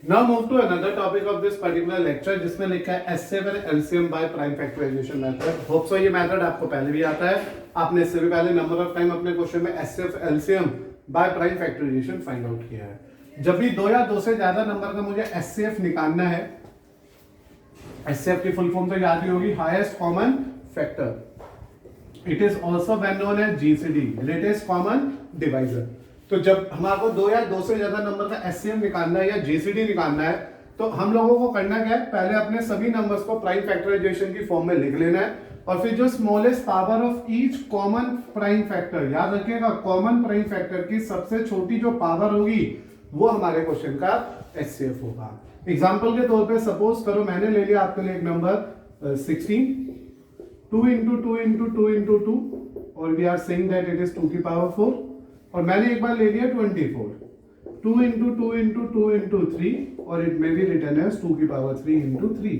Now move to another topic of this particular lecture जिसमें लिखा है S7 LCM by prime factorization method. Hope so ये method आपको पहले भी आता है. आपने इससे भी पहले नंबर ऑफ टाइम अपने क्वेश्चन में SF LCM by prime factorization find out किया है. जब भी दो या दो से ज्यादा नंबर का मुझे SCF निकालना है, SCF की फुल फॉर्म तो याद ही होगी, highest common factor. It is also well known as GCD, greatest common divisor. तो जब हमारे दो या दो से ज्यादा नंबर का SCM निकालना है या GCD निकालना है, तो हम लोगों को करना क्या है, पहले अपने सभी नंबर्स को प्राइम फैक्टराइजेशन की फॉर्म में लिख लेना है और फिर जो smallest power of each common prime factor, याद रखिएगा कॉमन प्राइम फैक्टर की सबसे छोटी जो पावर होगी वो हमारे क्वेश्चन का SCF होगा. एग्जाम्पल के तौर पे सपोज करो मैंने ले लिया आपके लिए एक नंबर 16, 2 into 2 into 2 into 2 और we are saying that it is 2 की पावर 4, और मैंने एक बार ले लिया 24, 2 into 2 into 2 into 3 और it may be written as 2 की पावर 3 into 3.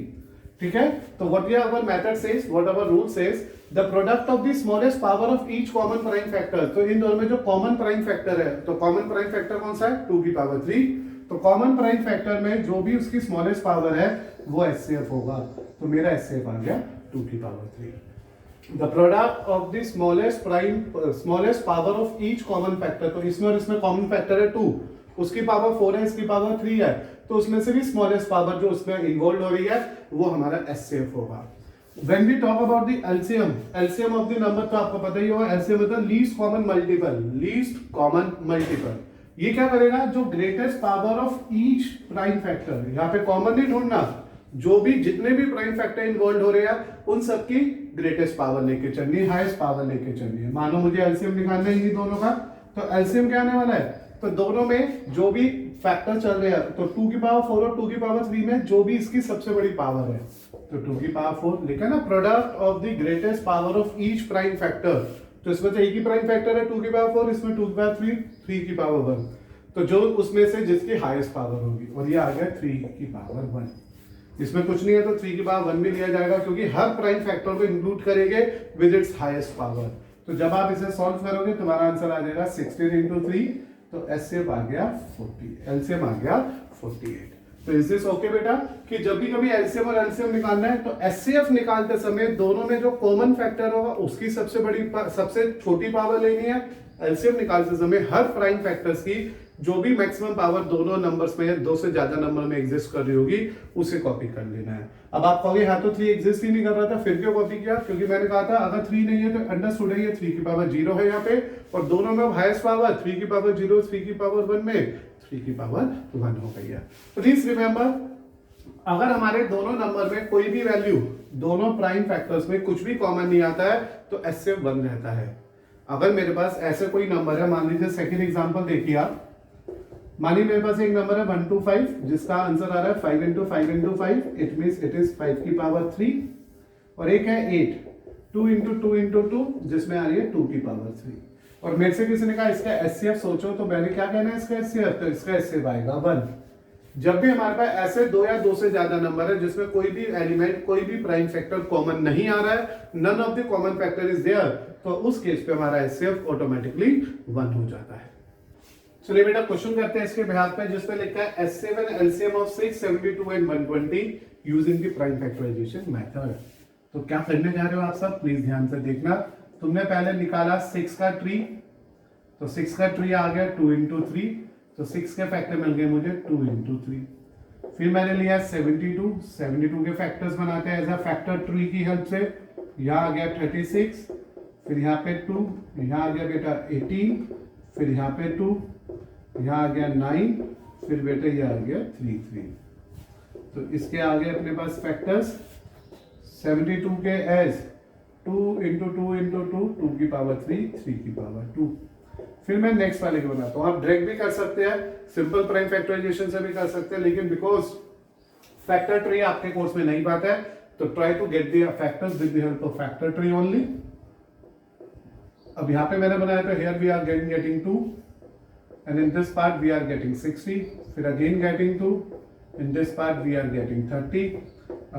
ठीक है, तो what our method says, what our rule says, the product of the smallest power of each common prime factor. तो इन दोनों में जो कॉमन प्राइम फैक्टर है, तो कॉमन प्राइम फैक्टर कौन सा है, 2 की पावर 3. तो कॉमन प्राइम फैक्टर में जो भी उसकी स्मॉलेस्ट पावर है वो SCF होगा. तो मेरा SCF आ गया 2 की power 3. The product of the smallest power of each common factor. तो इसमें और इसमें कॉमन फैक्टर है 2, उसकी पावर 4 है, इसकी पावर 3 है, तो उसमें से भी स्मॉलेस्ट पावर जो उसमें इन्वॉल्व हो रही है वो हमारा SCF होगा. When we talk about the LCM of the number, तो आपको पता ही होगा LCM मतलब लीस्ट कॉमन मल्टीपल. ये क्या करेगा, जो greatest power of each prime factor, यहाँ पे कॉमन नहीं ढूंढना, जो भी जितने भी प्राइम फैक्टर इन्वॉल्व हो रहे हैं उन सबकी ग्रेटेस्ट पावर लेके चलनी है, हाईएस्ट पावर लेके चलनी है. मानो मुझे एलसीएम निकालना है इन दोनों का, तो एलसीएम क्या आने वाला है, तो दोनों में जो भी फैक्टर चल रहे हैं, तो 2 की पावर 4 और 2 की पावर 3 में जो भी इसकी सबसे बड़ी पावर है, तो 2 की पावर 4 लिखा ना, product of the greatest power of each prime factor. तो इसमें तो एक ही प्राइम फैक्टर है 2 की पावर 4, इसमें 2 की पावर 3, 3 की पावर 1, तो जो उसमें से जिसकी हाईएस्ट पावर होगी, और ये आ गया 3 की पावर 1. इसमें कुछ नहीं है तो 3 की पावर 1 भी लिया जाएगा, क्योंकि हर प्राइम फैक्टर को इंक्लूड करेंगे विद इट्स हाईएस्ट पावर. तो जब आप इसे सॉल्व करोगे तुम्हारा आंसर आ जाएगा 16 into 3, तो SCF आ गया 40, LCM आ गया 48. तो इज दिस ओके बेटा, कि जब भी कभी LCM और LCM निकालना है तो SCF निकालते समय दोनों में जो कॉमन फैक्टर होगा उसकी सबसे छोटी पावर लेनी है. LCM निकालते समय हर प्राइम फैक्टर्स की जो भी मैक्सिमम पावर दोनों नंबर्स में, दो से ज्यादा नंबर में एग्जिस्ट कर रही होगी उसे कॉपी कर लेना है. अब आप कहोगे हाँ तो 3 एग्जिस्ट ही नहीं कर रहा था, फिर क्यों कॉपी किया, क्योंकि मैंने कहा था अगर 3 नहीं है तो अंडरस्टूड है ये 3 की पावर 0 है यहाँ पे, और दोनों में हाईएस्ट पावर 3 की पावर 0, 3 की पावर 1 में 3 की पावर 1 हो गई है. प्लीज रिमेंबर, अगर हमारे दोनों नंबर में कोई भी वैल्यू, दोनों प्राइम फैक्टर्स में कुछ भी कॉमन नहीं आता है तो SCF 1 रहता है. अगर मेरे पास ऐसे कोई नंबर है, मान लीजिए सेकंड एग्जांपल देखिए आप, मानिए मेरे पास एक नंबर है 125 जिसका आंसर आ रहा है 5 into 5 into 5, it means it is 5 की पावर 3, और एक है 8, 2 into 2 into 2 जिसमें आ रही है 2 की पावर 3. और मेरे से किसी ने कहा इसका SCF सोचो, तो मैंने क्या कहना है इसका SCF, तो इसका SCF आएगा 1. जब भी हमारे पास ऐसे दो या दो से ज्यादा नंबर है जिसमें कोई भी एलिमेंट, कोई भी प्राइम फैक्टर कॉमन नहीं आ रहा है, none of the common factor is there, तो उस केस पे हमारा SCF ऑटोमेटिकली 1 हो जाता है. चलिए बेटा क्वेश्चन करते हैं इसके बिहार पे, जिसमें लिखा है S7 LCM of 6, 72 and 120 using the prime factorisation method. तो क्या करने जा रहे हो आप सब, प्लीज ध्यान से देखना. तुमने पहले निकाला 6 का ट्री, तो 6 का ट्री आ गया 2 into 3, तो 6 के फैक्टर मिल गए मुझे 2 into 3. फिर मैंने लिया 72 के फैक्टर्स बनाते हैं एज अ फैक्टर ट्री की हेल्प से. यहाँ आ गया 36, फिर यहाँ पे 2, यहाँ आ गया बेटा 18, फिर यहाँ पे 2, यहाँ आ गया 9, फिर बेटे ये आ गया 3. तो इसके आगे अपने पास फैक्टर्स 72 के एज 2 into 2 into 2, 2 की पावर 3, 3 की पावर 2. फिर मैं नेक्स्ट वाले को बनाता हूँ. आप डायरेक्ट भी कर सकते हैं, सिंपल प्राइम फैक्टराइजेशन से भी कर सकते हैं, लेकिन बिकॉज फैक्टर ट्री आपके कोर्स में नहीं पाता है तो try to get the factors with the help of factor tree only. अब यहाँ पे मैंने बनाया तो here we are getting 2, and in this part we are getting 60, फिर again getting 2, in this part we are getting 30,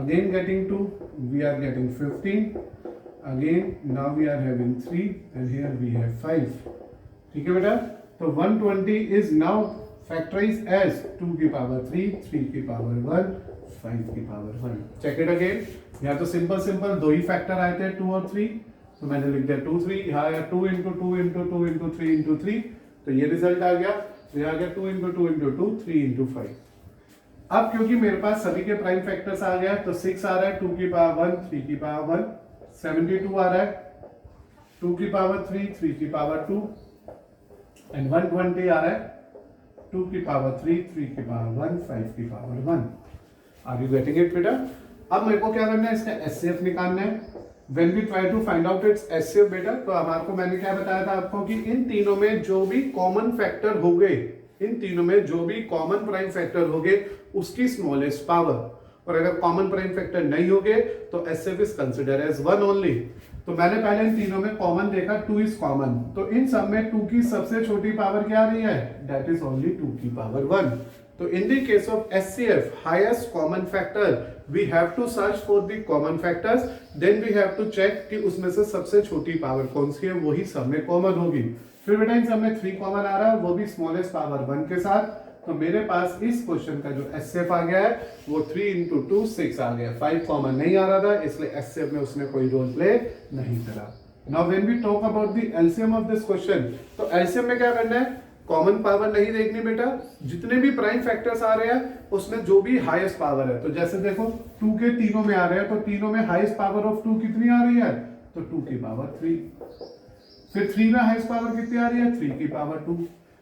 again getting 2, we are getting 15, again now we are having 3 and here we have 5. ठीक है बेटा, तो 120 is now factorise as 2 की power 3, 3 की power 1, 5 की power 1। Check it again. यहाँ तो simple दो ही फैक्टर आए थे 2 और 3, तो मैंने लिख दिया 2 3। यहाँ आया 2 इंटू 2 इंटू 2 इंटू 3 इंटू 3, तो ये रिजल्ट आ गया। तो यहाँ आ गया 2 इंटू 2 इंटू 2, 3 इंटू 5। अब क्योंकि मेरे पास सभी के प्राइम फैक्टर्स आ गया, तो 6 आ रहा है 2 की पावर 1, 3 की पावर 1, 72 आ रहा है 2 की पावर 3, 3 की पावर 2, एंड 120 आ रहा है 2 की पावर 3, 3 की पावर 1, 5 की power 1। Are you getting it बेटा? अब मेरे को क्या करना है, इसका एचसीएफ निकालना है। When we try to find out its HCF बेटा, तो हमारे को मैंने क्या बताया था आपको कि इन तीनों में जो भी कॉमन फैक्टर हो गए, इन तीनों में जो भी कॉमन प्राइम फैक्टर हो गए उसकी स्मॉलेस्ट पावर, और अगर कॉमन प्राइम फैक्टर नहीं हो गए तो HCF is consider as 1 only. तो मैंने पहले इन तीनों में कॉमन देखा, 2 इज कॉमन, तो इन सब में 2 की सबसे छोटी पावर क्या आ रही है, दैट इज ओनली 2 की पावर 1। तो in the case of HCF, highest common factor, we have to search for the common factors, then we have to check कि उसमें से सबसे छोटी पावर कौन सी है, वही सब में कॉमन होगी। फिर बेटा इन सब में 3 कॉमन आ रहा है, वो भी स्मॉलेस्ट पावर 1 के साथ। तो मेरे पास इस क्वेश्चन का जो HCF आ गया है वो 3 इंटू 2 6 आ गया। 5 कॉमन नहीं आ रहा था, इसलिए HCF में उसने कोई रोल प्ले नहीं करा। Now when we talk about the LCM of this question, तो LCM में क्या करना है, कॉमन पावर नहीं देखनी बेटा, जितने भी प्राइम फैक्टर्स आ रहे हैं उसमें जो भी हाईएस्ट पावर है। तो जैसे देखो 2 के तीनों में आ रहे हैं, तो तीनों में हाईएस्ट पावर ऑफ 2 कितनी आ रही है, तो 2 की पावर 3। फिर 3 में हाईएस्ट पावर कितनी आ रही है, 3 की पावर 2।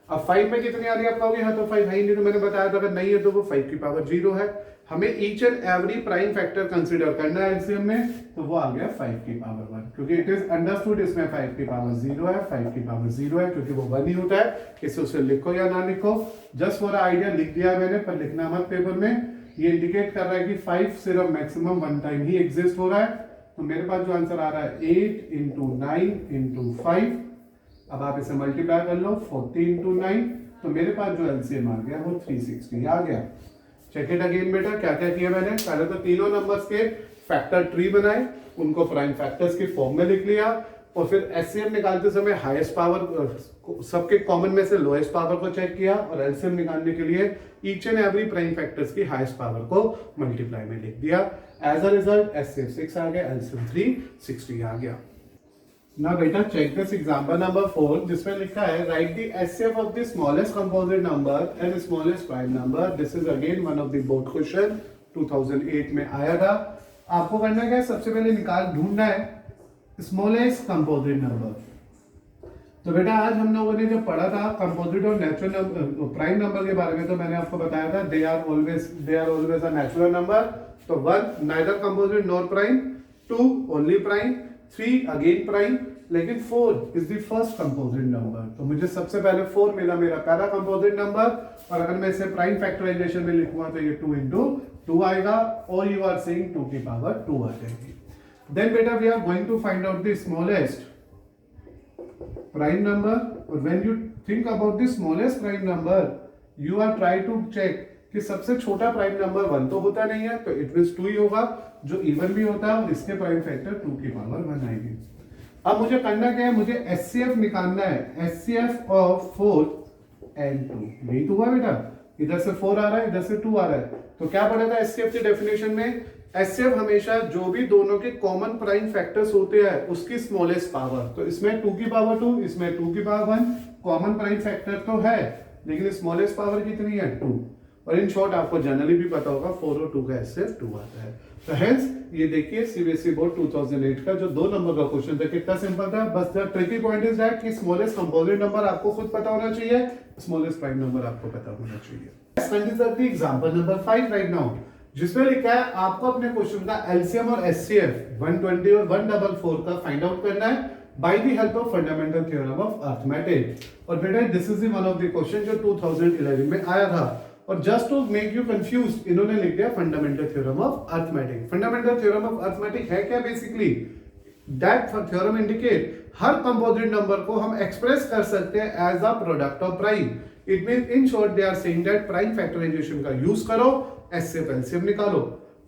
अब 5 में कितनी आ रही है आप कहोगे, हाँ तो 5 है ही नहीं, तो मैंने बताया था अगर नहीं है तो वो 5 की पावर 0 है। हमें each and every prime factor consider करना है एलसीएम में, तो वो आ गया 5 की पावर 1, क्योंकि इट इज अंडरस्टूड इसमें 5 की पावर 0 है, 5 की पावर 0 है, क्योंकि वो 1 ही होता है। इसे उसे लिखो या ना लिखो, जस्ट फॉर आइडिया लिख दिया है मैंने, पर लिखना मत पेपर में। ये इंडिकेट कर रहा है कि 5 सिर्फ मैक्सिमम 1 टाइम ही एग्जिस्ट हो रहा है। तो मेरे पास जो आंसर आ रहा है 8 इंटू 9 इंटू 5, अब आप इसे मल्टीप्लाई कर लो 40 इंटू 9, तो मेरे पास जो एलसीएम आ गया वो 360 आ गया। चेक इट अगेन बेटा, क्या क्या किया मैंने, पहले तो तीनों नंबर्स के फैक्टर ट्री बनाए, उनको प्राइम फैक्टर्स के फॉर्म में लिख लिया, और फिर एचसीएफ निकालते समय हाईएस्ट पावर सबके कॉमन में से लोएस्ट पावर को चेक किया, और एलसीएम निकालने के लिए each and every prime factors की हाईएस्ट पावर को मल्टीप्लाई में लिख दिया। एज अ रिजल्ट एचसीएफ 6 आ गया, एलसीएम 360 आ गया। ना बेटा चेक दिस एग्जांपल नंबर 4, जिसमें लिखा है right the HCF of the smallest composite number and smallest prime number. This is again one of the board question 2008 में आया था। आपको करना क्या है, सबसे पहले ढूंढना है स्मॉलेस्ट कंपोजिट नंबर। तो बेटा आज हम लोगों ने जब पढ़ा था कंपोजिट और नेचुरल नंबर प्राइम नंबर के बारे में, तो मैंने आपको बताया था they are always a natural number. तो 1 neither composite nor prime, 2 only prime, 3 again prime, लेकिन 4 is the first composite number. तो मुझे सबसे पहले 4 मिला, मेरा पहला कंपोजिट नंबर, और अगर मैं इसे प्राइम फैक्टराइजेशन में लिखूंगा तो ये 2 इंटू 2 आएगा, और यू आर सेइंग 2 की पावर 2 आ जाएगी। देन बेटा we are going to find out the smallest prime number, और when you think about the smallest prime number you are try to check कि सबसे छोटा प्राइम नंबर 1 तो होता नहीं है, तो इट मींस 2 ही होगा, जो इवन भी होता है, और इसके प्राइम फैक्टर 2 की पावर 1 आएगी। अब मुझे करना क्या है, मुझे एचसीएफ निकालना है, एचसीएफ ऑफ 4 एंड 2। यही तो हुआ बेटा, इधर से 4 आ रहा है, इधर से 2 आ रहा है। तो क्या पढ़ा था एचसीएफ की डेफिनेशन में, एचसीएफ हमेशा जो भी दोनों के कॉमन प्राइम फैक्टर्स होते हैं उसकी स्मॉलेस्ट पावर। तो इसमें 2 की पावर 2, इसमें 2 की पावर 1, कॉमन प्राइम फैक्टर तो है, लेकिन स्मॉलेस्ट पावर कितनी है, 2। और इन शॉर्ट आपको जनरली भी पता होगा 4 और 2 का एचसीएफ 2 आता है। तो हेंस ये देखिए सीबीएसई बोर्ड 2008 का जो 2 नंबर का क्वेश्चन था, कितना सिंपल था। बस the tricky point is that कि स्मॉलेस्ट कंपोजिट नंबर आपको खुद पता होना चाहिए, स्मॉलेस्ट प्राइम नंबर आपको पता होना चाहिए। एग्जांपल नंबर 5 राइट नाउ, जिसमें लिखा है आपको अपने क्वेश्चन का एलसीएम और एचसीएफ 120 और 144 का फाइंड आउट करना है by the help of fundamental theorem of arithmetic. और बेटा this is one of the question जो 2011 में आया था, और just to make you confuse इन्होंने लिख दिया fundamental theorem of arithmetic. Fundamental theorem of arithmetic है क्या, बेसिकली दैट थ्योरम इंडिकेट हर कंपोजिट नंबर को हम एक्सप्रेस कर सकते हैं as a product of prime. It means in short they are saying that prime factorization का यूज करो, एचसीएफ एलसीएम निकालो।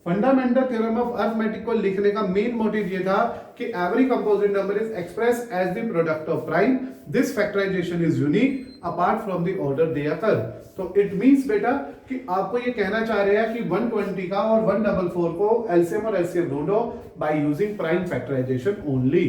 फंडामेंटल थ्योरम ऑफ अरिथमेटिक को लिखने का मेन मोटिव ये था कि every composite number is express as the product of prime, this factorization is unique apart from the order they occur. तो इट मींस बेटा कि आपको ये कहना चाह रहे हैं कि 120 का और 144 को एलसीएम और एलसीएम ढूंढो by using prime factorisation only.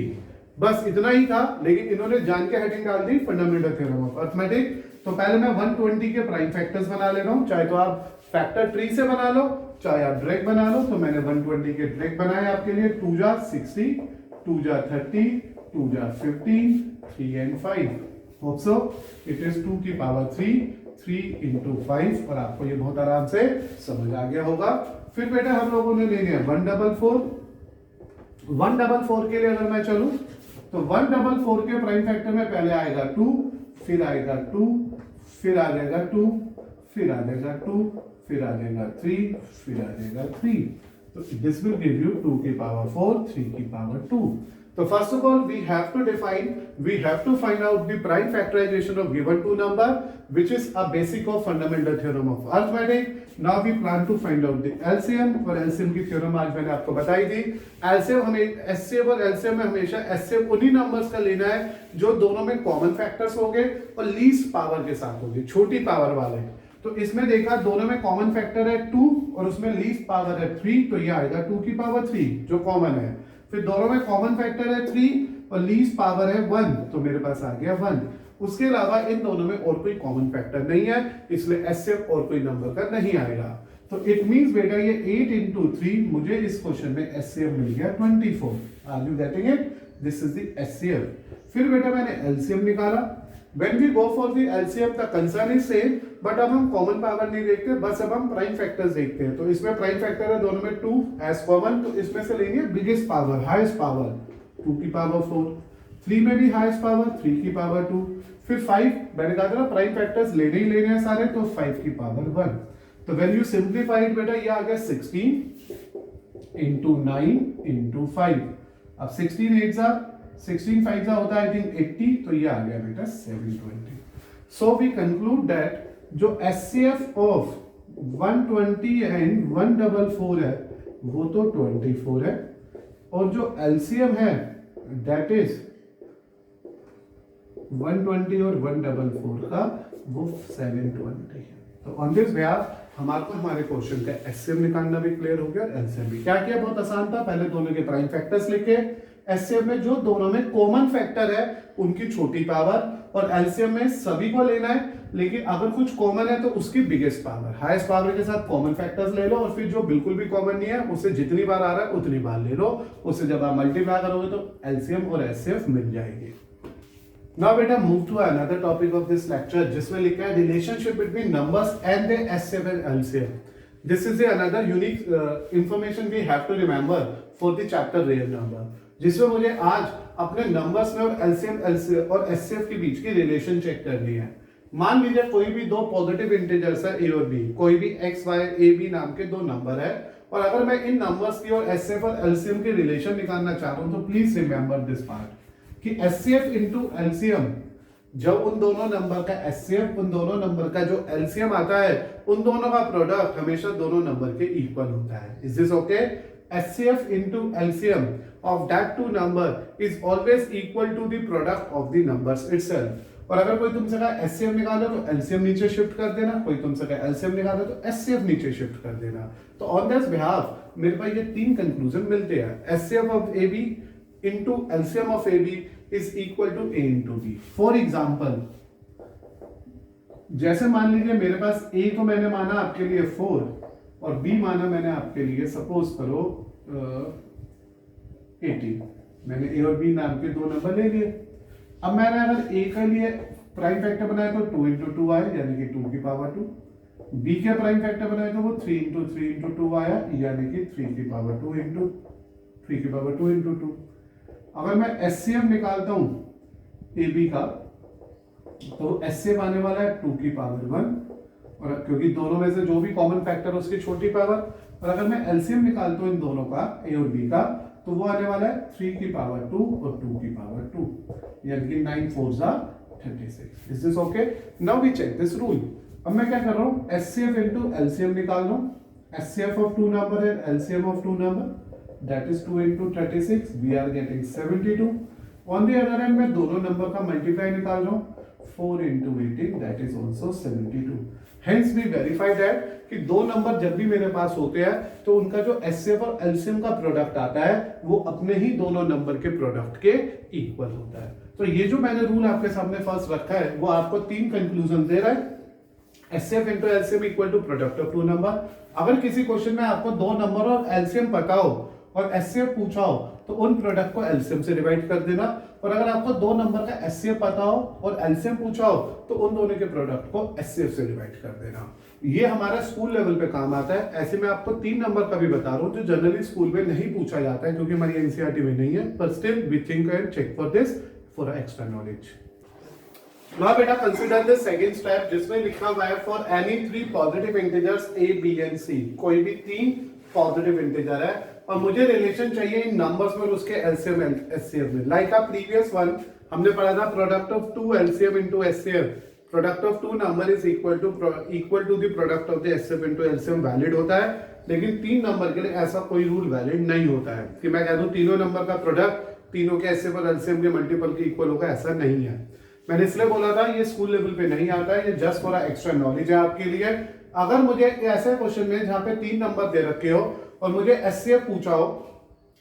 बस इतना ही था, लेकिन इन्होंने जान के हेडिंग डाल दी फंडामेंटल थ्योरम ऑफ अरिथमेटिक। तो पहले मैं 120 के प्राइम फैक्टर्स बना ले रहा हूं, चाहे तो आप फैक्टर ट्री से बना लो, चाहे आप डायरेक्ट बना लो। तो मैंने 120 के डायरेक्ट बनाए आपके लिए, 2 जा 60, 2 जा 30, 2 जा 15, 3 and 5। Hope so it is 2 की पावर 3, 3 into 5, और आपको ये बहुत आराम से समझ आ गया होगा। फिर बेटा हम लोगों ने लेने हैं 144। 144 के लिए अगर मैं चलूं तो 144 के प्राइम फैक्टर में पहले आएगा 2, फिर आएगा 2, फिर आ जाएगा 2, फिर आ जाएगा 2, फिर आ जाएगा 3, फिर आ जाएगा 3। तो दिस विल गिव यू 2 की पावर 4, 3 की पावर 2। तो first of all we have to find out the prime factorisation of given two number which is a basic of fundamental theorem of arithmetic. Now we plan to find out the LCM, और LCM की theorem आज मैंने आपको बताई थी। LCM हमें HCF और LCM में हमेशा एचसीएफ उन्हीं नंबर्स का लेना है जो दोनों में कॉमन फैक्टर्स होंगे और लीस्ट पावर के साथ होंगे, छोटी पावर वाले। तो इसमें देखा दोनों में कॉमन फैक्टर है 2 और उसमें लीस्ट पावर है 3, तो ये आएगा 2 की पावर 3 जो कॉमन है। फिर दोनों में कॉमन फैक्टर है 3 और लीस्ट पावर है 1, तो मेरे पास आ गया 1। उसके अलावा इन दोनों में और कोई कॉमन फैक्टर नहीं है, इसलिए एचसीएफ और कोई नंबर का नहीं आएगा। तो इट मींस बेटा ये 8 into 3, मुझे इस क्वेश्चन में एचसीएफ मिल गया 24। Are you getting it? This is the HCF. फिर बेटा मैंने एलसीएम निकाला। When we go for the LCM, the concern is same, but अब हम कॉमन पावर नहीं देखते, बस अब हम प्राइम फैक्टर्स देखते हैं। तो इसमें प्राइम फैक्टर है दोनों में 2 एज कॉमन, तो इसमें से लेंगे बिगेस्ट पावर, हाईएस्ट पावर 2 की पावर 4। 3 में भी हाईएस्ट पावर 3 की पावर 2। फिर 5, मैंने कहा था प्राइम फैक्टर्स लेने ही लेने हैं सारे, तो 5 की पावर 1। तो व्हेन यू सिंप्लीफाई इट बेटा, ये आ गया 16 into 9 into 5। अब 16 8 जा 16 5 का होता है आई थिंक 80, तो ये आ गया बेटा 720। सो वी कंक्लूड दैट जो एचसीएफ ऑफ 120 एंड 144 है वो तो 24 है, और जो एलसीएम है दैट इज 120 और 144 का वो 720 है। तो ऑन दिस वे हमारे हमारे क्वेश्चन का एचसीएम निकालना भी क्लियर हो गया और एलसीएम भी। क्या किया? बहुत आसान था, पहले दोनों के प्राइम फैक्टर्स लिखे, एचसीएफ में जो दोनों में कॉमन फैक्टर है उनकी छोटी पावर, और एलसीएम में सभी को लेना है, लेकिन अगर कुछ कॉमन है तो उसकी बिगेस्ट पावर, हाईएस्ट पावर के साथ कॉमन फैक्टर्स ले लो, और फिर जो बिल्कुल भी कॉमन नहीं है उससे जितनी बार आ रहा है उतनी बार ले लो, उससे जब आप मल्टीप्लाई करोगे तो एलसीएम और एचसीएफ मिल जाएगी। नाउ बेटा move to another topic of this lecture, जिसमें लिखा है relationship between numbers and the HCF and LCM. This is another unique information we have to remember for the chapter real number, जिसमें मुझे आज अपने numbers में और एलसीएम और एचसीएफ के बीच की रिलेशन चेक करनी है। मान लीजिए कोई भी दो पॉजिटिव इंटीजर्स है ए और बी, कोई भी एक्स वाई ए बी नाम के दो नंबर है, और अगर मैं इन नंबर्स की और एचसीएफ और एलसीएम की रिलेशन निकालना चाह रहा हूं तो प्लीज रिमेंबर दिस पार्ट कि एचसीएफ इनटू एलसीएम, जब उन दोनों नंबर का एचसीएफ उन दोनों नंबर का जो एलसीएम आता है, उन दोनों का प्रोडक्ट हमेशा दोनों नंबर के इक्वल होता है। Is this okay? HCF into LCM of that two number is always equal to the product of the numbers itself। और अगर कोई तुमसे कहा HCF निकालो तो LCM नीचे शिफ्ट कर देना, कोई तुमसे कहा LCM निकालो तो HCF नीचे शिफ्ट कर देना। तो ऑन दिस बिहाफ मेरे पास ये तीन कंक्लूजन मिलते हैं, HCF of AB into LCM of AB is equal to A into B। For example, जैसे मान लीजिए मेरे पास A को मैंने माना आपके लिए 4 और B माना मैंने आपके लिए सपोज करो 18। मैंने A और B नाम के दो नंबर ले लिए। अब मैंने अगर A के लिए प्राइम फैक्टर बनाया तो 2 into 2 आया, यानी कि 2 की पावर 2। B के प्राइम फैक्टर बनाया तो वो 3 into 3 into 2 आया, यानी कि 3 की पावर 2 into 3 की पावर 2 into 2। अगर मैं HCF निकालता हूं AB का तो HCF आने वाला है 2 की पावर 1, और क्योंकि दोनों में से जो भी कॉमन फैक्टर उसकी छोटी पावर। और अगर मैं एलसीएम निकालता हूं इन दोनों का ए और बी का तो वो आने वाला है 3 की पावर 2 और 2 की पावर 2, यानी कि 9 4 जा 36। Is this okay? Now we check this rule. अब मैं क्या कर रहा हूं, एचसीएफ इनटू एलसीएम निकाल रहा हूं। HCF of two number and LCM of two number, that is 2 into 36, we are getting 72. On the other hand, मैं दोनों नंबर का मल्टीप्लाई निकाल रहा हूँ, 4 into 18, that is also 72. Hence we verify that कि दो नंबर जब भी मेरे पास होते हैं तो उनका जो HCF और LCM का प्रोडक्ट आता है वो अपने ही दोनों नंबर के प्रोडक्ट के इक्वल होता है। तो ये जो मैंने रूल आपके सामने फर्स्ट रखा है वो आपको तीन कंक्लूजन दे रहा है। HCF into LCM equal to product of two number. अगर किसी क्वेश्चन में आपको दो नंबर और LCM पता हो और HCF पूछा हो तो उन प्रोडक्ट को LCM से डिवाइड कर देना, और अगर आपको दो नंबर का HCF पता हो और LCM पूछा हो तो उन दोनों के प्रोडक्ट को HCF से डिवाइड कर देना। ये हमारा स्कूल लेवल पे काम आता है। ऐसे मैं आपको तीन नंबर का भी बता रहा हूँ जो जनरली स्कूल में नहीं पूछा जाता है क्योंकि हमारी एनसीईआरटी में नहीं है, पर still we think and check for this for extra knowledge. Now बेटा कंसीडर द सेकंड स्टेप जिसमें लिखा हुआ है for any three positive integers a b and c, कोई भी तीन पॉजिटिव इंटीजर है और मुझे रिलेशन चाहिए इन नंबर्स में और उसके एलसीएम एचसीएफ में। लाइक अ प्रीवियस वन हमने पढ़ा था product of two LCM into HCF, product of two number is equal to the product of the HCF into LCM valid होता है, लेकिन तीन नंबर के लिए ऐसा कोई रूल वैलिड नहीं होता है कि मैं कह दूं तीनों नंबर का प्रोडक्ट तीनों के एचसीएफ और एलसीएम के मल्टीपल के इक्वल होगा, ऐसा नहीं है। मैंने इसलिए बोला था ये स्कूल लेवल पे नहीं आता है, ये जस्ट फॉर एक्स्ट्रा नॉलेज है आपके लिए। अगर मुझे ऐसे क्वेश्चन में जहां पे तीन नंबर दे रखे हो और मुझे एचसीएफ पूछा हो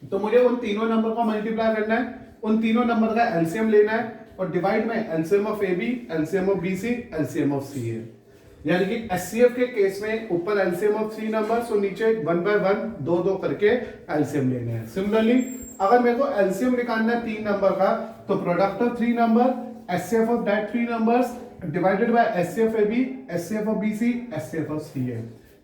तो मुझे उन तीनों नंबर का मल्टीप्लाई करना है, उन तीनों नंबर का एलसीएम लेना है और डिवाइड में LCM of A B, LCM of B C, LCM of C A. यानी कि एचसीएफ के केस में ऊपर एलसीएम ऑफ थ्री नंबर्स और नीचे वन बाय वन दो दो करके एलसीएम लेने हैं। सिमिलरली अगर मेरे को एलसीएम निकालना है तीन नंबर का तो product of three number, HCF of that three numbers divided by HCF AB, HCF of BC, HCF of CA.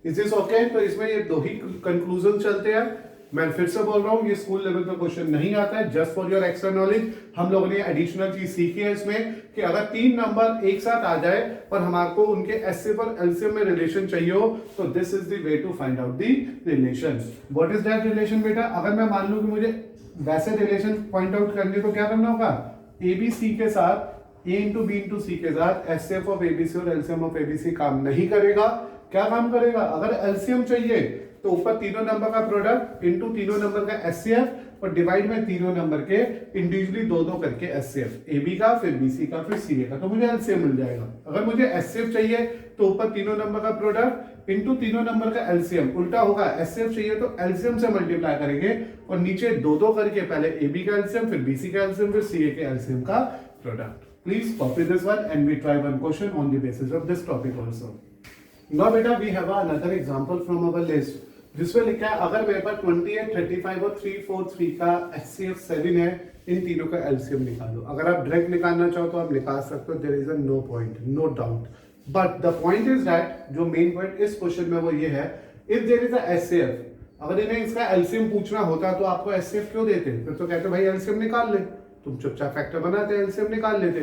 Is this okay? तो इसमें ये दो ही कंक्लूजन चलते हैं। मैं फिर से बोल रहा हूँ ये स्कूल लेवल पे क्वेश्चन नहीं आता है, just for your extra knowledge. हम लोगों ने एडिशनल चीज सीखी है इसमें कि अगर तीन नंबर एक साथ आ जाए और हमारे उनके HCF और LCM में रिलेशन चाहिए हो तो this is the way to find out the relation. What is that relation बेटा? अगर मैं मान लूं कि मुझे वैसे रिलेशन पॉइंट आउट करने तो क्या करना होगा, ABC के साथ A इंटू बी इंटू सी के साथ HCF ऑफ ABC और LCM ऑफ ABC काम नहीं करेगा। क्या काम करेगा? अगर LCM चाहिए तो ऊपर तीनों नंबर का प्रोडक्ट इंटू तीनों नंबर का HCF और डिवाइड में तीनों नंबर के इंडिविजुअली दो दो करके HCF, AB का फिर BC का फिर CA का, तो मुझे LCM मिल जाएगा। अगर मुझे HCF चाहिए तो ऊपर तीनों नंबर का प्रोडक्ट इंटू तीनों नंबर का LCM, उल्टा होगा HCF चाहिए तो LCM से मल्टीप्लाई करेंगे और नीचे दो दो करके पहले AB का LCM फिर BC का LCM फिर CA के LCM का product. Please copy this one and we try one question on the basis of this topic also. Now बेटा we have another example from our list जिसमें लिखा है अगर मेरे पास 28, 35 और 343 का HCF 7 है, इन तीनों का LCM निकालो। अगर आप डायरेक्ट निकालना चाहो तो आप निकाल सकते हो, there is a no point, no doubt. But the point is that जो मेन पॉइंट इस क्वेश्चन में वो ये है, if there is a HCF, अगर इन्हें इसका LCM पूछना होता तो आपको HCF क्यों देते? फिर तो कहते भाई LCM निकाल ले, तुम चुपचाप फैक्टर बनाते एलसीएम निकाल लेते।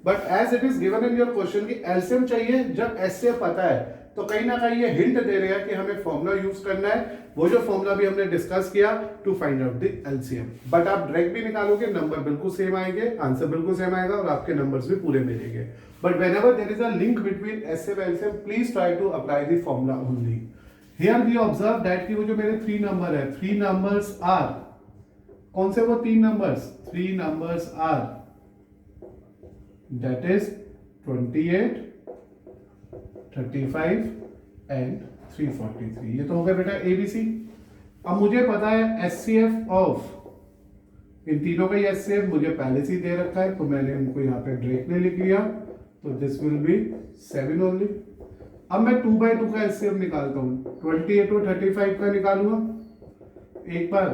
But as it is given in your question कि एलसीएम चाहिए जब एचसीएफ पता है, तो कहीं ना कहीं ये हिंट दे रहे हैं कि हमें फॉर्मूला यूज करना है, वो जो फॉर्मूला भी हमने डिस्कस किया to find out the LCM. But आप डायरेक्ट भी निकालोगे नंबर बिल्कुल सेम आएंगे, आंसर बिल्कुल सेम आएगा और आपके नंबर्स भी पूरे मिलेंगे। But whenever there is a link between HCF LCM please try to apply the formula only. Here we observe that कि वो जो मेरे थ्री नंबर है, थ्री नंबर्स आर, कौन से वो तीन numbers? Three numbers are that is 28, 35 and 343। ये तो हो गया बेटा ABC। अब मुझे पता है HCF ऑफ इन तीनों का ही HCF मुझे पहले से ही दे रखा है तो मैंने उनको यहाँ पे डायरेक्ट में लिख लिया, तो दिस विल बी 7 ओनली। अब मैं 2 by 2 का HCF निकालता हूँ, 28 और 35 का निकालूंगा, एक बार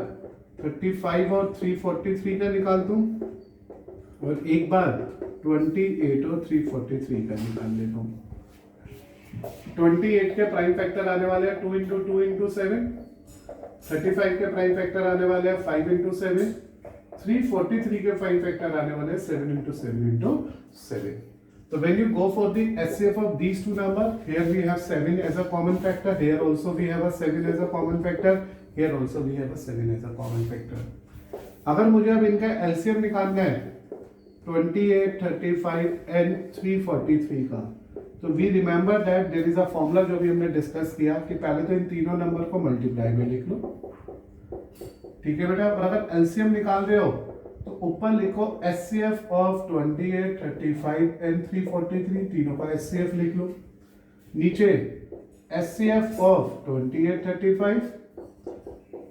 35 और 343 का निकालता हूँ और एक बार 28 और 343 का निकाल लेता हूँ। 28 के प्राइम फैक्टर आने वाले हैं 2 into 2 into 7, 35 के प्राइम फैक्टर आने वाले हैं 5 into 7, 343 के प्राइम फैक्टर आने वाले हैं 7 into 7 into 7। So when you go for the HCF of these two numbers, here we have 7 as a common factor, here also we have a 7 as a common factor, here also we have a 7 as a common factor। अगर मुझे अब इनका LCM निकालना है 28, 35 and 343 का, तो we remember that there is a formula जो भी हमने डिस्कस किया कि पहले तो इन तीनों नंबर को मल्टीप्लाई में लिख लो, ठीक है बेटा। और अगर एलसीएम निकाल रहे हो तो ऊपर लिखो एचसीएफ ऑफ 28, 35 एंड 343, तीनों का एचसीएफ लिख लो। नीचे HCF of 28, 35,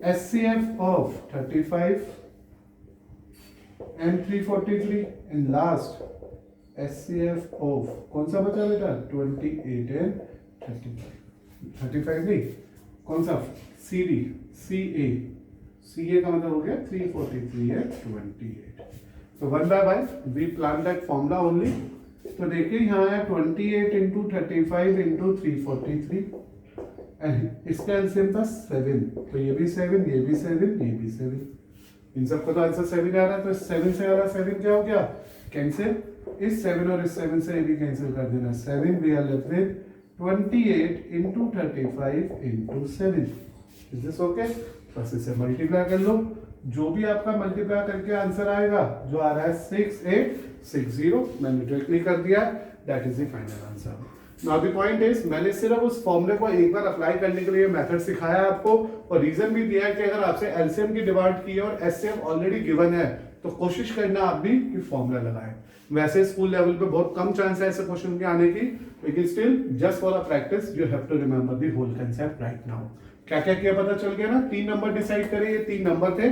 HCF of 35 and 343 and last HCF of कौन सा बचा बेटा 28 एंड 35 नहीं, कौन सा सीडी सीए का मतलब हो गया 343 एंड 28। तो 1 by 1 we plan that formula only. तो देखिए यहाँ है 28 इंटू 35 इंटू 343 एंड इसका एलसीएम था 7, तो ये भी 7, ये भी 7, ये भी 7, इन सबको तो आंसर 7 आ रहा है। तो 7 से आ रहा 7 क्या हो गया कैंसिल, इस 7 और इस 7 से ये भी कैंसिल कर देना। 7 we are left with 28 into 35 into 7। Is this okay? बस इसे मल्टीप्लाई कर लो, जो भी आपका मल्टीप्लाई करके आंसर आएगा जो आ रहा है 6860 मैंने डायरेक्टली कर दिया, that is the final answer. Now the point is मैंने सिर्फ उस फॉर्मूले को एक बार अप्लाई करने के लिए मेथड सिखाया है आपको, और रीजन भी दिया है कि अगर आपसे एलसीएम की डिमांड की है और एचसीएफ ऑलरेडी गिवन है तो कोशिश करना आप भी कि फॉर्मूला लगाएं। वैसे स्कूल लेवल पे बहुत कम चांस है ऐसे क्वेश्चन के आने की, लेकिन still just for a practice you have to remember the whole concept right now. क्या क्या किया पता चल गया ना, 3 नंबर डिसाइड करे, ये 3 नंबर थे,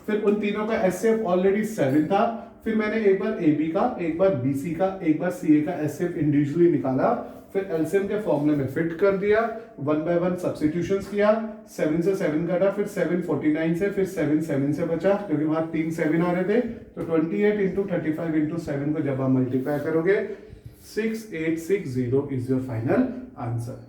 फिर उन तीनों का एचसीएफ ऑलरेडी 7 था, फिर मैंने एक बार एबी का, एक बार बीसी का, एक बार सीए का एचसीएफ इंडिविजुअली निकाला, फिर एलसीएम के फॉर्मूले में फिट कर दिया, 1 by 1 सब्स्टिट्यूशंस किया, 7 से 7 काटा, फिर 7 49 से, फिर 7 7 से बचा क्योंकि वहां 3 7 आ रहे थे। तो 28 इंटू 35 इंटू 7 को जब आप मल्टीप्लाई करोगे 6860 इज योर फाइनल आंसर।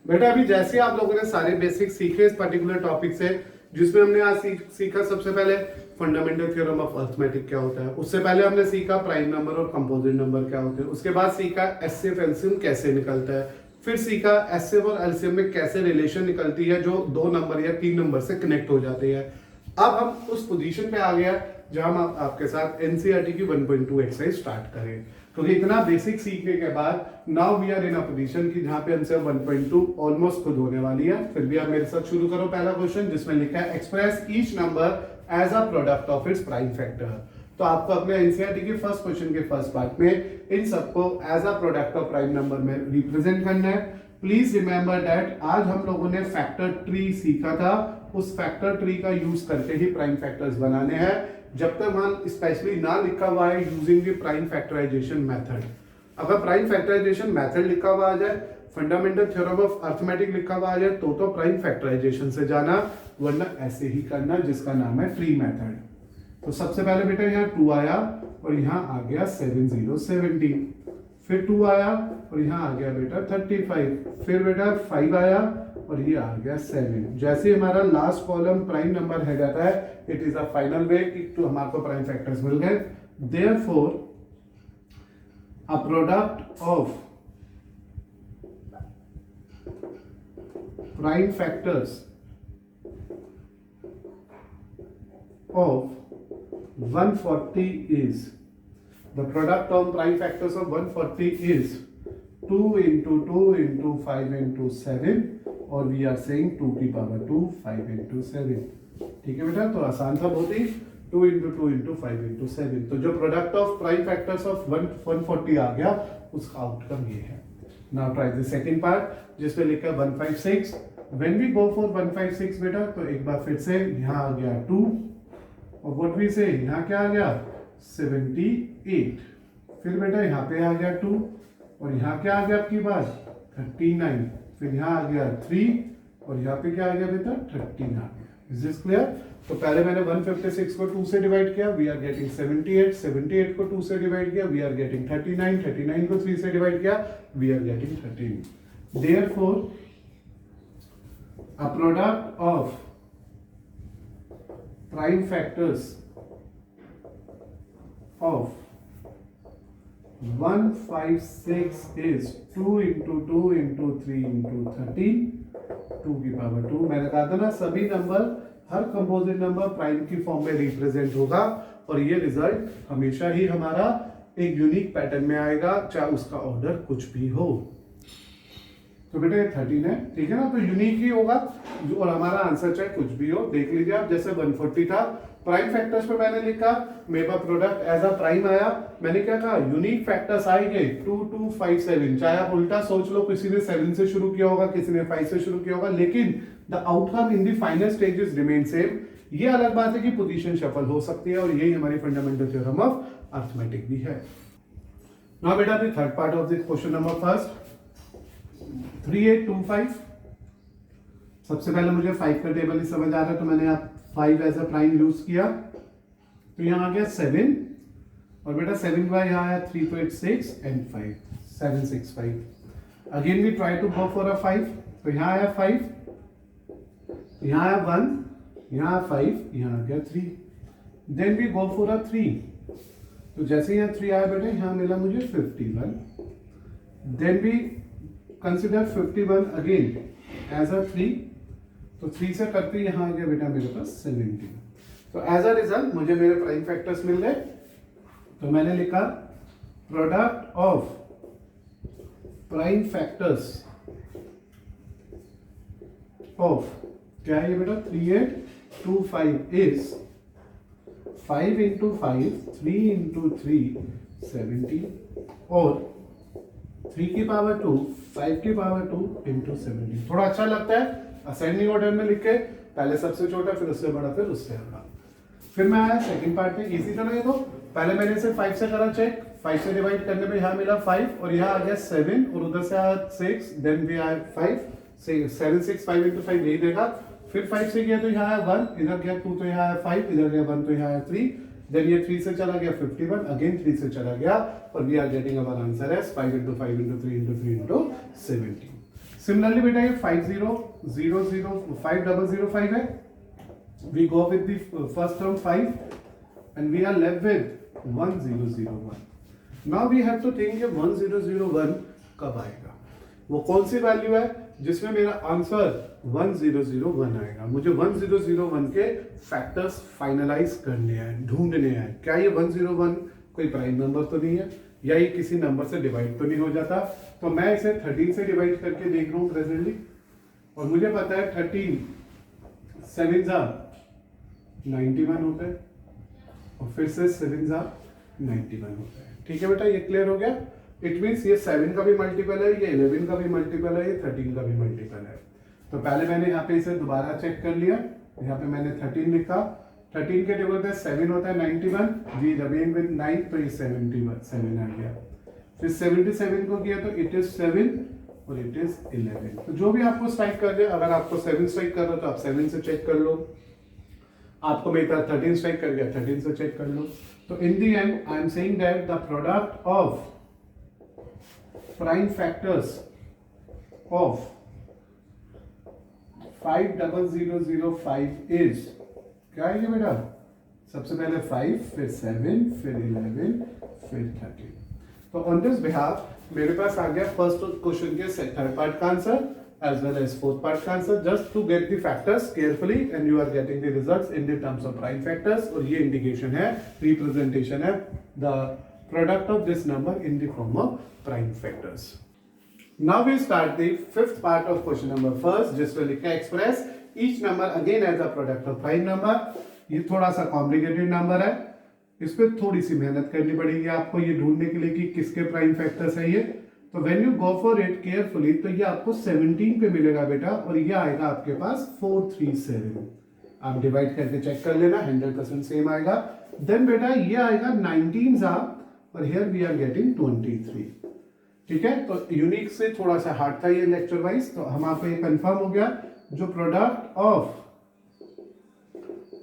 बेटा अभी जैसे आप लोगों ने सारे बेसिक सीखे इस पर्टिकुलर टॉपिक से, जिसमें हमने आज सीखा सबसे पहले फंडामेंटल थ्योरम ऑफ अरिथमेटिक क्या होता है, उससे पहले हमने सीखा प्राइम नंबर और कंपोजिट नंबर क्या होते हैं, उसके बाद सीखा एचसीएफ एलसीएम कैसे निकलता है, फिर सीखा एचसीएफ और एलसीएम में कैसे रिलेशन निकलती है जो 2 नंबर या 3 नंबर से कनेक्ट हो जाती है। अब हम उस पोजीशन पे आ गया जहां हम आपके साथ एनसीईआरटी की 1.2 एक्सरसाइज स्टार्ट करें, क्योंकि इतना बेसिक सीखने के बाद now we are in a position की जहां पे आंसर 1.2 ऑलमोस्ट खुद होने वाली है। फिर भी आप मेरे साथ शुरू करो पहला क्वेश्चन, जिसमें लिखा है express each number as a product of its prime factor. तो आपको अपने एनसीईआरटी के फर्स्ट क्वेश्चन के फर्स्ट पार्ट में इन सबको as a product of prime number में रिप्रेजेंट करना है। प्लीज रिमेंबर दैट आज हम लोगों ने फैक्टर ट्री सीखा था, उस फैक्टर ट्री का यूज करके ही प्राइम फैक्टर्स बनाने हैं। जब तक वहां स्पेशली ना लिखा हुआ है using the prime factorisation method, अगर प्राइम फैक्टराइजेशन मेथड लिखा हुआ आ जाए, फंडामेंटल थ्योरम ऑफ अरिथमेटिक लिखा हुआ आ जाए तो प्राइम फैक्टराइजेशन से जाना, वरना ऐसे ही करना जिसका नाम है ट्री मेथड। तो सबसे पहले बेटा यहाँ 2 आया और यहाँ आ गया 7070, फिर 2 आया और यहाँ आ गया बेटा 35, फिर बेटा 5 आया और ये आ गया 7। जैसे हमारा लास्ट कॉलम प्राइम नंबर है जाता है, इट इज अ फाइनल वे कि तो हमारे प्राइम फैक्टर्स मिल गए। Therefore a product of prime factors of 140 is, the product of prime factors of 140 is 2 into 2 into 5 into 7, और we are saying 2 की power 2 5 into 7। ठीक है बेटा, तो आसान था बहुत ही, 2 into 2 into 5 into 7। तो जो product of prime factors of 140 आ गया उसका आउटकम ये है। Now try the second part जिसमें लिखा है 156। व्हेन वी गो फॉर 156 बेटा, तो एक बार फिर से यहाँ आ गया 2 और व्हाट वी से यहाँ क्या आ गया 78, फिर बेटा यहाँ पे आ गया 2 और यहाँ क्या आ गया आपकी बात 39, फिर यहाँ आ गया 3 और यहाँ पे क्या आ गया बेटा 13 आ गया। Is this clear? तो पहले मैंने 156 को 2 से डिवाइड किया, वी आर गेटिंग 78, 78 को 2 से डिवाइड किया, वी आर गेटिंग 39, 39 को 3 से डिवाइड किया, we are getting 13। Therefore a product of prime factors of 156 is 2 into 2 into 3 into 13, 2 की पावर 2। मैंने कहा था ना सभी नंबर, हर कंपोजिट नंबर प्राइम की फॉर्म में रिप्रेजेंट होगा और ये रिजल्ट हमेशा ही हमारा एक यूनिक पैटर्न में आएगा, चाहे उसका ऑर्डर कुछ भी हो। तो बेटा ये 13 है, ठीक है ना, तो यूनिक ही होगा और हमारा आंसर चाहे कुछ भी हो। देख लीजिए आप, जैसे 140 था, प्राइम फैक्टर्स पे मैंने लिखा मेरे पास प्रोडक्ट एज अ प्राइम आया, मैंने क्या कहा यूनिक फैक्टर्स आएंगे 2257। चाहे आप उल्टा सोच लो, किसी ने 7 से शुरू किया होगा, किसी ने 5 से शुरू किया होगा, लेकिन the outcome in the final stages remain same. ये अलग बात है कि पोजीशन शफल हो सकती है, और यही हमारी फंडामेंटल थ्योरम ऑफ अर्थमेटिक भी है। नाउ बेटा the third part of the question number first 3825। सबसे पहले मुझे 5 का टेबल ही समझ आ रहा है, तो मैंने आप 5 एज अ प्राइम यूज किया, तो यहाँ आ गया 7, और बेटा 7 का यहाँ आया 3, तो 6 and 5 765। Again we try to go for a 5, तो यहाँ आया 5, यहाँ आया 1, यहाँ 5, यहाँ आ गया 3। Then we go for a 3, तो जैसे यहाँ 3 आया बेटा, यहाँ मिला मुझे 51। Then we consider 51 again as a 3, तो 3 से करके यहाँ आ गया बेटा मेरे पास 17। तो एज अ रिजल्ट मुझे मेरे प्राइम फैक्टर्स मिल गए, तो मैंने लिखा product of prime factors of, क्या है ये बेटा, 3825 इज 5 इंटू 5, 3 इंटू 3 70, और 3 की पावर 2, 5 की पावर 2 इंटू 70। थोड़ा अच्छा लगता है असेंडिंग ऑर्डर में लिख के, पहले सबसे छोटा, फिर उससे बड़ा, फिर उससे बड़ा। फिर मैं आया सेकंड पार्ट में, इजी तो नहीं, तो पहले मैंने इसे 5 से करा चेक, 5 से डिवाइड करने में यहाँ मिला 5, और यहाँ आ गया 7, और उधर से आया 6, देन भी आया 5, 7 6 5 इंटू 5 यही देगा। फिर 5 से गया तो यहाँ आया 1, इधर गया 2 तो यहाँ आया 5, इधर गया 1 तो यहाँ आया 3, देन ये 3 से चला गया 51, अगेन 3 से चला गया, और we are getting our answer as 5 into 5 into 3 into 3 into 70। Similarly बेटा ये 5005 है, we go with the first term 5 and we are left with 1001। Now we have to think ये 1001 कब आएगा, वो कौन सी वैल्यू है जिसमें मेरा आंसर 1001 आएगा। मुझे 1001 के फैक्टर्स फाइनलाइज करने हैं, ढूंढने हैं। क्या ये 101 कोई प्राइम नंबर तो नहीं है, या ये किसी नंबर से डिवाइड तो नहीं हो जाता? तो मैं इसे 13 से डिवाइड करके देख रहा हूं प्रेजेंटली, और मुझे पता है 13 7 जा 91 होता है, और फिर से 7 जा 91 होता है। ठीक है बेटा, ये क्लियर हो गया। इट मीन्स ये 7 का भी मल्टीपल है, ये 11 का भी मल्टीपल है, ये 13 का भी मल्टीपल है। तो पहले मैंने यहाँ पे इसे दोबारा चेक कर लिया, यहाँ पे मैंने 13 लिखा, 13 के टेबल पे 7 होता है 91, वी रिमेन विद 9, तो ये 77 आ गया। फिर 77 को किया तो इट इज 7 और इट इज 11। तो जो भी आपको स्ट्राइक कर दे, अगर आपको 7 स्ट्राइक कर रहा हो तो आप 7 से चेक कर लो, आपको मेरे पास 13 स्ट्राइक कर गया 13 से चेक कर लो। तो in the end I am saying that the product of prime factors of 50005 is, क्या है ये बेटा, सबसे पहले 5, फिर 7, फिर 11, फिर 13। तो ऑन दिस बिहाफ मेरे पास आ गया फर्स्ट क्वेश्चन के थर्ड पार्ट का answer as well as fourth part का answer, just to get the factors carefully and you are getting the results in the terms of prime factors। और ये indication है, representation है the product of this number in the form of prime factors। Now we start the fifth part of question number first, जिसमें लिखा है express each number again as a product of prime number। ये थोड़ा सा complicated number है, इस पे थोड़ी सी मेहनत करनी पड़ेगी आपको ये ढूंढने के लिए कि किसके प्राइम फैक्टर्स है ये। तो when you go for it carefully, तो ये आपको 17 पे मिलेगा बेटा, और ये आएगा आपके पास 437। आप डिवाइड करके चेक कर लेना, 100% सेम आएगा। देन बेटा ये आएगा 19 सा, और हियर वी आर गेटिंग 23। ठीक है, तो यूनिक से थोड़ा सा हार्ड था ये लेक्चर वाइज, तो हम आपको ये कंफर्म हो गया, जो product of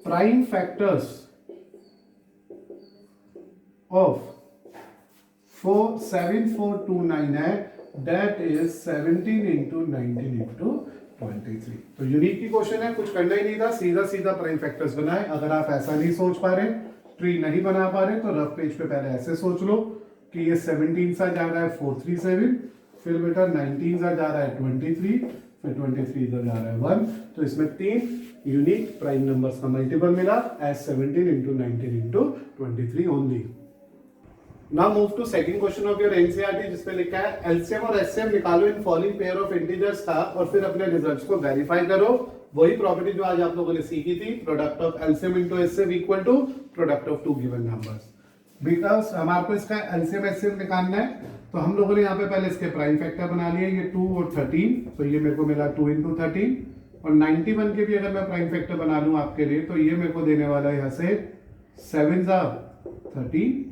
prime factors of 7429 है, that is 17 into 19 into 23। तो यूनिक की क्वेश्चन है, कुछ करना ही नहीं था, सीधा सीधा प्राइम फैक्टर्स बनाए। अगर आप ऐसा नहीं सोच पा रहे, ट्री नहीं बना पा रहे, तो रफ पेज पे पहले ऐसे सोच लो कि ये 17 सा जा रहा है 437, फिर बेटा 19 सा जा रहा है 23, फिर 23 इधर जा रहा है 1। तो इसमें 3 यूनिक प्राइम नंबर्स का मल्टीपल मिला as 17 into 19 into 23 only. Now move to second question of your NCERT जिसमें लिखा है एलसीएम और एचसीएफ निकालो in following pair of integers था और फिर अपने रिजल्ट्स को वेरीफाई करो। वही प्रॉपर्टी जो आज आप लोगों ने सीखी थी, product of LCM into HCF equal to product of two given numbers. Because हमारे को इसका एलसीएम एचसीएफ निकालना है तो हम लोगों ने यहाँ पे पहले इसके प्राइम फैक्टर बना लिए, ये 2 और 13, तो ये मेरे को मिला 2 into 13 और 91 के भी अगर मैं प्राइम फैक्टर बना लूं आपके लिए तो ये मेरे को देने वाला है यहाँ से 7 13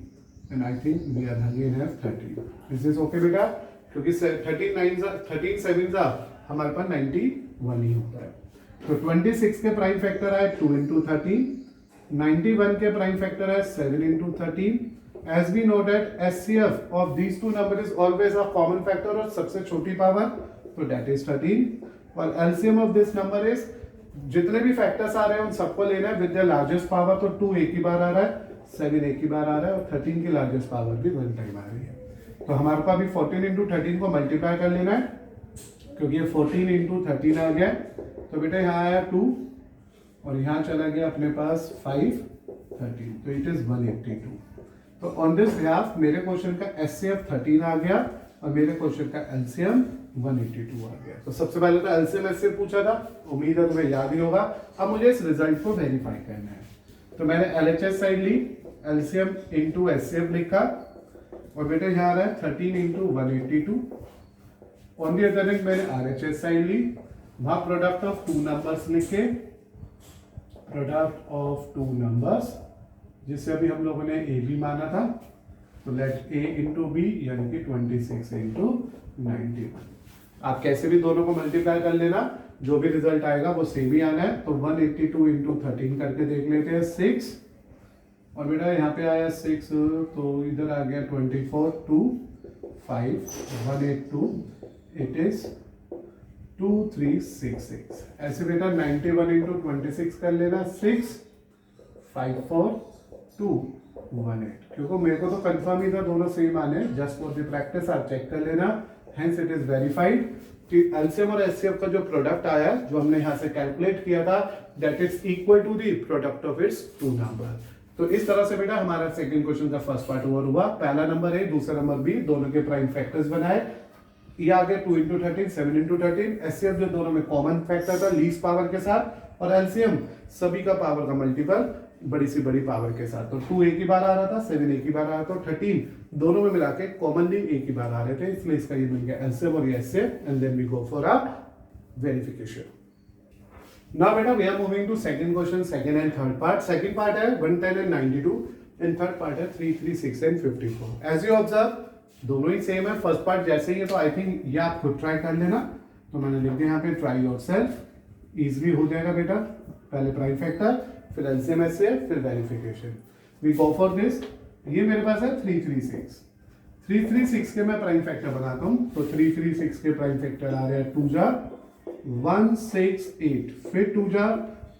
and I think we are again have 13. This is okay बेटा, क्योंकि 13 7 हमारे पास 91 ही होता है। तो 26 के प्राइम फैक्टर है 2 into 13, 91 के प्राइम फैक्टर है 7 into 13। As we know that SCF of these two number is always a common factor और सबसे छोटी पावर, तो that is 13। और LCM of this number is जितने भी फैक्टर्स आ रहे हैं उन सबको लेना है विद द लार्जेस्ट पावर, तो 2 एक ही बार आ रहा है, 7 एक ही बार आ रहा है और 13 की लार्जेस्ट पावर भी 1 टाइम आ रही है। तो हमारे को अभी 14 into 13 को मल्टीप्लाई कर लेना है क्योंकि ये 14 into 13 आ गया। तो बेटा यहाँ आया 2 और यहाँ चला गया अपने पास 5 13, तो इट इज 182। तो ऑन दिस बिहाफ मेरे क्वेश्चन का एचसीएफ 13 आ गया और मेरे क्वेश्चन का एलसीएम 182 आ गया। तो सबसे पहले तो एलसीएम एचसीएफ पूछा था, उम्मीद है तुम्हें याद ही होगा। अब मुझे इस रिजल्ट को वेरीफाई करना है, तो मैंने एलएचएस साइड ली, एलसीएम इनटू एचसीएफ लिखा और बेटा यहाँ आ रहा है 13 into 182। On the other hand मैंने आरएचएस साइड ली, वहां प्रोडक्ट ऑफ टू नंबर्स लिखे, प्रोडक्ट ऑफ टू नंबर्स जिससे अभी हम लोगों ने ए बी माना था, तो लेट ए इंटू बी यानी कि 26 into 91। आप कैसे भी दोनों को मल्टीप्लाई कर लेना, जो भी रिजल्ट आएगा वो सेम ही आना है। तो 182 into 13 करके देख लेते हैं 6 और बेटा यहाँ पे आया 6 तो इधर आ गया 24 2 5 182, इट इज 2366। ऐसे बेटा 91 into 26 कर लेना 6 5 4 2 1 8, क्योंकि मेरे को तो कंफर्म ही था दोनों सेम आने, जस्ट फॉर द प्रैक्टिस आप चेक कर लेना। हेंस इट इज वेरीफाइड कि एलसीएम और एचसीएफ का जो प्रोडक्ट आया जो हमने यहाँ से कैलकुलेट किया था that is equal to the product of its two number. तो इस तरह से बेटा हमारा सेकंड क्वेश्चन का फर्स्ट पार्ट ओवर हुआ। पहला नंबर ए, दूसरा नंबर बी, दोनों के प्राइम फैक्टर्स बनाए। ये आ गया 2 into 13 7 into 13। एचसीएफ जो दोनों में कॉमन फैक्टर था लीस्ट पावर के साथ, और एलसीएम सभी का पावर का मल्टीपल बड़ी सी बड़ी पावर के साथ। तो 2 एक ही बार आ रहा था, 7 एक ही बार आ रहा था, 13 दोनों में मिला के कॉमनली एक ही बार आ रहे थे, इसलिए इसका ये मिल गया एलसीएम और HCF. And then we go for a verification. Now बेटा we are moving to second question, second and third part. Second part है 110 and 92 एंड थर्ड पार्ट है 336 and 54। एज यू ऑब्जर्व दोनों ही सेम है, first part जैसे ही है, तो I think ये आप खुद ट्राई कर लेना। तो मैंने लिख दिया यहाँ पे ट्राई योरसेल्फ, इजीली हो जाएगा बेटा। पहले प्राइम फैक्टर, फिर एलसीएम एचसीएफ, फिर verification. We go for this. ये मेरे पास है 336 के मैं प्राइम फैक्टर बनाता हूं। तो 336 के प्राइम फैक्टर आ रहे हैं 2 जा 168, फिर 2 जा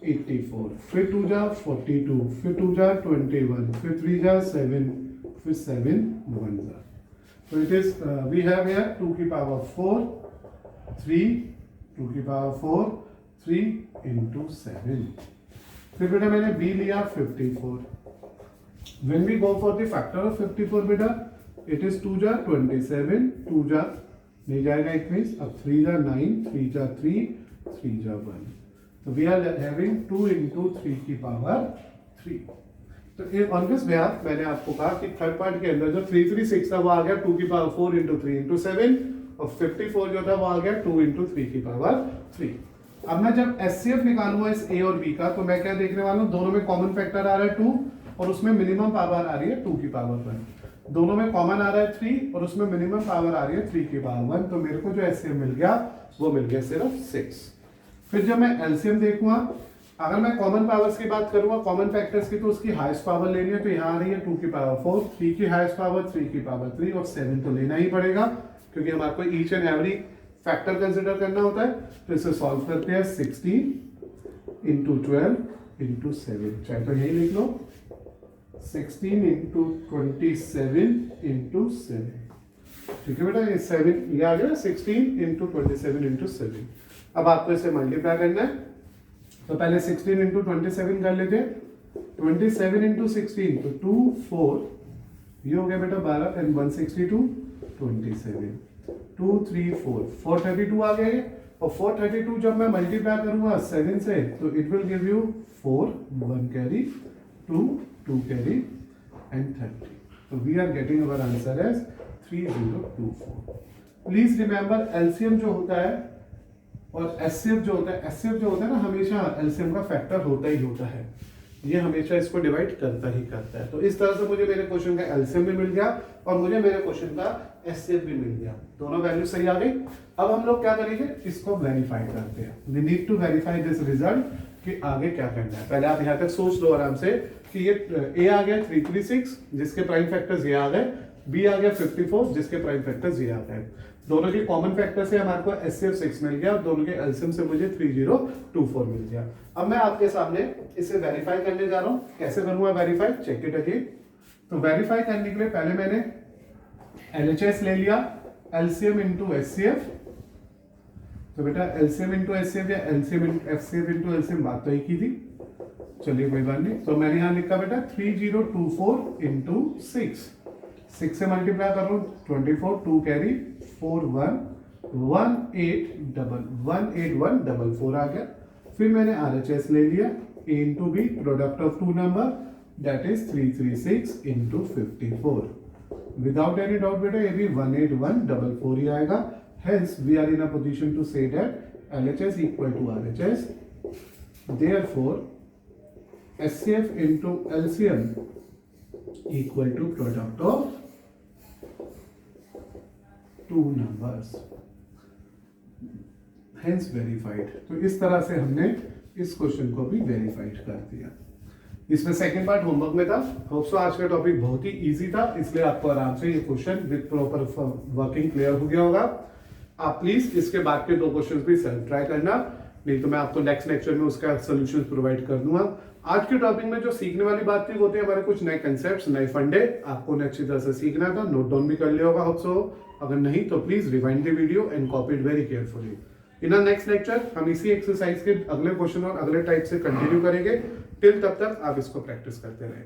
84, फिर 2 जा 42, फिर 2 जा 21, फिर 3 जा 7, फिर 7 1 जा। तो it is we have here 2 की पावर 4 3, 2 की पावर 4 3 into 7। फिर बेटा मैंने बी लिया 54। When we go for the factor of 54 बेटा, it is 2 जा 27, 2 जा नहीं जाएगा 21, अब 3 जा 9, 3 जा 3, 3 जा 1। तो we are having 2 into 3 की पावर 3। तो ऑन दिस बिहाफ मैंने आपको कहा कि थर्ड पार्ट के अंदर जो 336 था वो आ गया 2 की पावर 4 into 3 into 7 और 54 जो था वो आ गया 2 into 3 की पावर 3। अब मैं जब एचसीएफ निकालूंगा इस ए और बी का, तो मैं क्या देखने वाला हूं, दोनों में कॉमन फैक्टर आ रहा है 2 और उसमें मिनिमम पावर आ रही है 2 की पावर 1। दोनों में कॉमन आ रहा है 3 और उसमें मिनिमम पावर आ रही है 3 की पावर 1। तो मेरे को जो एचसीएफ मिल गया वो मिल गया सिर्फ 6। फिर जब मैं एलसीएम देखूंगा, अगर मैं कॉमन पावर्स की बात करूंगा, कॉमन फैक्टर्स की, तो उसकी हाईएस्ट पावर लेनी है। तो यहाँ आ रही है 2 की पावर 4, 3 की हाईएस्ट पावर, 3 की पावर 3 और 7 तो लेना ही पड़ेगा क्योंकि हमारे को each and every factor consider करना होता है। तो इसे सॉल्व करते हैं 16 into 12 into 7, चाहे तो यही लिख लो 16 into 27 into 7। ठीक है बेटा, ये 7 ये आ गया 16 into 27 into 7। अब आपको इसे मल्टीप्लाई करना है, तो पहले 16 into 27 कर लेते हैं। 27 into 16 तो 2 4 ये हो गया बेटा 12 एंड 162 27 2 3 4 432 आ गए और 432 जब मैं मल्टीप्लाई करूंगा 7 से तो it will give you 4 1 carry 2 2 carry and 30. So we are getting our answer as 3024. Please remember LCM जो होता है और HCF जो होता है, HCF जो होता है ना हमेशा LCM का फैक्टर होता ही होता है, ये हमेशा इसको डिवाइड करता ही करता है. तो इस तरह से मुझे मेरे क्वेश्चन का LCM भी मिल गया और मुझे मेरे क्वेश्चन का HCF भी मिल गया, दोनों वैल्यू सही आ गई. अब हम लोग क्या करेंगे, इसको वेरीफाई करते हैं. We need to verify this result कि आगे क्या करना है. पहले आप यहाँ तक सोच लो आराम से कि ये A आ गया 336 जिसके प्राइम फैक्टर्स ये आ गए, B आ गया 54 जिसके प्राइम फैक्टर्स ये आ गए. दोनों के कॉमन फैक्टर से हमारे को HCF 6 मिल गया और दोनों के एलसीएम से मुझे 3024 मिल गया. अब मैं आपके सामने इसे वेरीफाई करने जा रहा हूँ. कैसे करूंगा वेरीफाई, चेक इट अगेन. तो वेरीफाई करने के लिए पहले मैंने LHS ले लिया, LCM इंटू HCF. तो बेटा LCM इंटू HCF या HCF इंटू LCM बात तो एक ही थी, चलिए कोई बात नहीं. तो मैंने यहाँ लिखा बेटा 3024 इंटू 6 से मल्टीप्लाई कर रहा हूँ 24 2 कैरी 4 1 18144 आ गया. फिर मैंने RHS ले लिया A into B, product of two number that is 336 into 54. Without any doubt बेटा ये भी 18144 ही आएगा. Hence we are in a position to say that LHS equal to RHS. Therefore HCF into LCM equal to product of two numbers. Hence verified. तो इस तरह से हमने इस क्वेश्चन को भी वेरीफाइड कर दिया. इसमें सेकंड पार्ट होमवर्क में था. होप सो आज का टॉपिक बहुत ही इजी था, इसलिए आपको आराम से ये question with proper working clear हो गया होगा. आप प्लीज इसके बाद के 2 क्वेश्चन भी सेल्फ ट्राई करना, नहीं तो मैं आपको नेक्स्ट लेक्चर में उसका सॉल्यूशंस प्रोवाइड कर दूंगा. आज के टॉपिक में जो सीखने वाली बात थी वो थे हमारे कुछ नए कंसेप्ट्स, नए फंडे. आपको उन्हें अच्छी तरह से सीखना था, नोट डाउन भी कर लिया होगा होप सो. अगर नहीं तो please rewind the video and copy it very carefully. In our next lecture हम इसी एक्सरसाइज के अगले क्वेश्चन और अगले टाइप से कंटिन्यू करेंगे. टिल तब तक आप इसको प्रैक्टिस करते रहें.